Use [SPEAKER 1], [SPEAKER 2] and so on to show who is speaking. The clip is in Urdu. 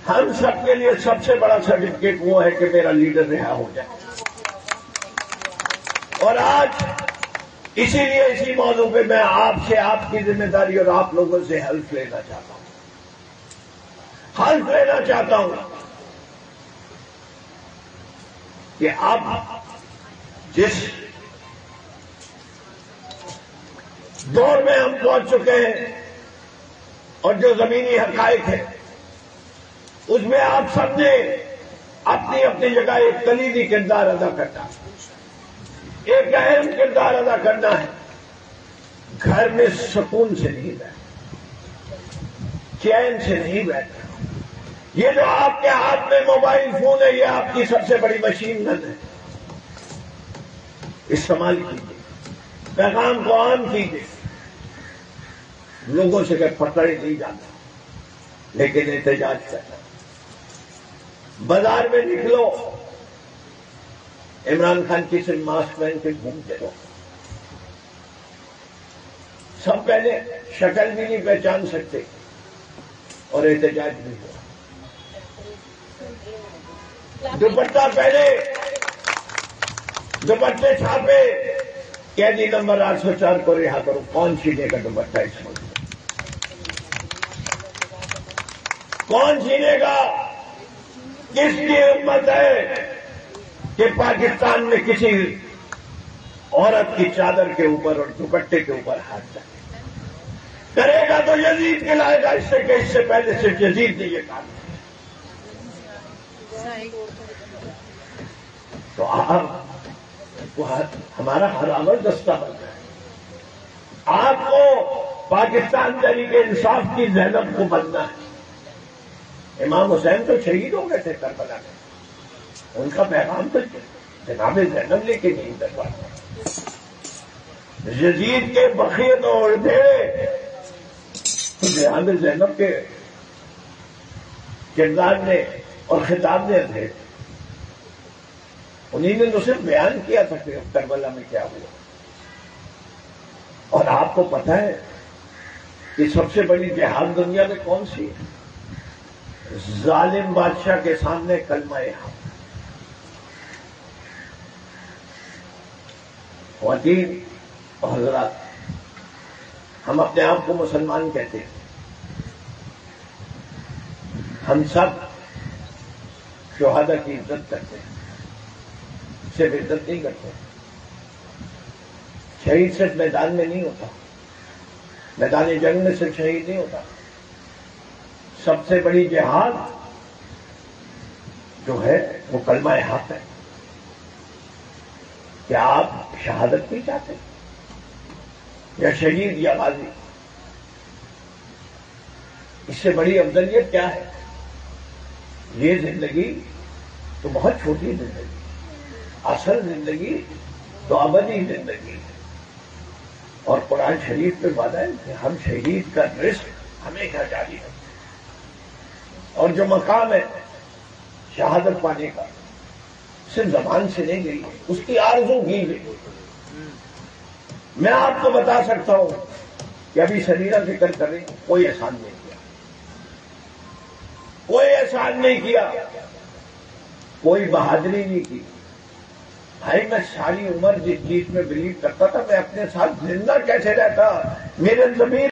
[SPEAKER 1] ہم سب کے لیے سب سے بڑا سرٹیفکیٹ وہ ہے کہ میرا لیڈر رہا ہو جائے. اور آج اسی لیے اسی موضوع پہ میں آپ سے آپ کی ذمہ داری اور آپ لوگوں سے حلف لینا چاہتا ہوں. حلف لینا چاہتا ہوں کہ اب جس دور میں ہم پہنچ چکے ہیں اور جو زمینی حقائق ہے اس میں آپ سب نے اپنی اپنی جگہ ایک کلیدی کردار ادا کرنا ہے. ایک اہم کردار ادا کرنا ہے. گھر میں سکون سے نہیں بیٹھنا, چین سے نہیں بیٹھنا. یہ جو آپ کے ہاتھ میں موبائل فون ہے یہ آپ کی سب سے بڑی مشین گن ہے. استعمال کیجیے, پیغام کو عام کیجیے. لوگوں سے کہ پکڑے نہیں جاتا لیکن احتجاج کرنا. بازار میں نکلو, عمران خان کی صرف ماسک پہن کے گھومتے رہو. سب پہلے شکل بھی نہیں پہچان سکتے اور احتجاج بھی ہو. دوپٹہ پہلے, دوپٹے چھاپے, قیدی نمبر 804 کو رہا کرو. کون چھینے کا دوپٹہ اس وقت؟ کون چھینے گا؟ کس کی ہمت ہے کہ پاکستان میں کسی عورت کی چادر کے اوپر اور دوپٹے کے اوپر ہاتھ ڈالے؟ کرے گا تو یزید کھلائے گا. اس سے کہ اس سے پہلے صرف یزید نے یہ کام کیا. تو آپ ہمارا ہر دستہ بن رہا ہے. آپ کو پاکستان تحریک انصاف کی زینب کو بننا ہے. امام حسین تو شہید ہو گئے تھے کربلا میں, ان کا پیغام تو جناب زینب لے کے نہیں دربار. یزید کے بخیت اور ڈھیڑے جناب زینب کے کردار نے اور خطاب نے تھے. انہیں نے تو صرف بیان کیا تھا کہ کربلا میں کیا ہوا. اور آپ کو پتہ ہے کہ سب سے بڑی جہاد دنیا میں کون سی ہے؟ ظالم بادشاہ کے سامنے کلمہ حق. خواتین اور حضرات, ہم اپنے آپ کو مسلمان کہتے ہیں. ہم سب شہداء کی عزت کرتے ہیں, صرف عزت نہیں کرتے. شہید صرف میدان میں نہیں ہوتا, میدان جنگ میں صرف شہید نہیں ہوتا. سب سے بڑی جہاد جو ہے وہ کلمہ حق ہے. کیا آپ شہادت نہیں چاہتے یا شہید یا غازی؟ اس سے بڑی افضلیت کیا ہے؟ یہ زندگی تو بہت چھوٹی زندگی, اصل زندگی تو ابدی زندگی ہے. اور قرآن شریف پہ وعدہ ہے کہ ہم شہید کا رزق ہمیشہ جاری ہے. اور جو مقام ہے شہادت پانے کا صرف زبان سے نہیں گئی, اس کی آرزو کی گئی. میں آپ کو بتا سکتا ہوں کہ ابھی سریرہ ذکر کریں, کوئی احسان نہیں کیا, کوئی احسان نہیں کیا, کوئی بہادری نہیں کی. بھائی میں ساری عمر جس چیز میں بلیو کرتا تھا, میں اپنے ساتھ زندہ کیسے رہتا؟ میرے ضمیر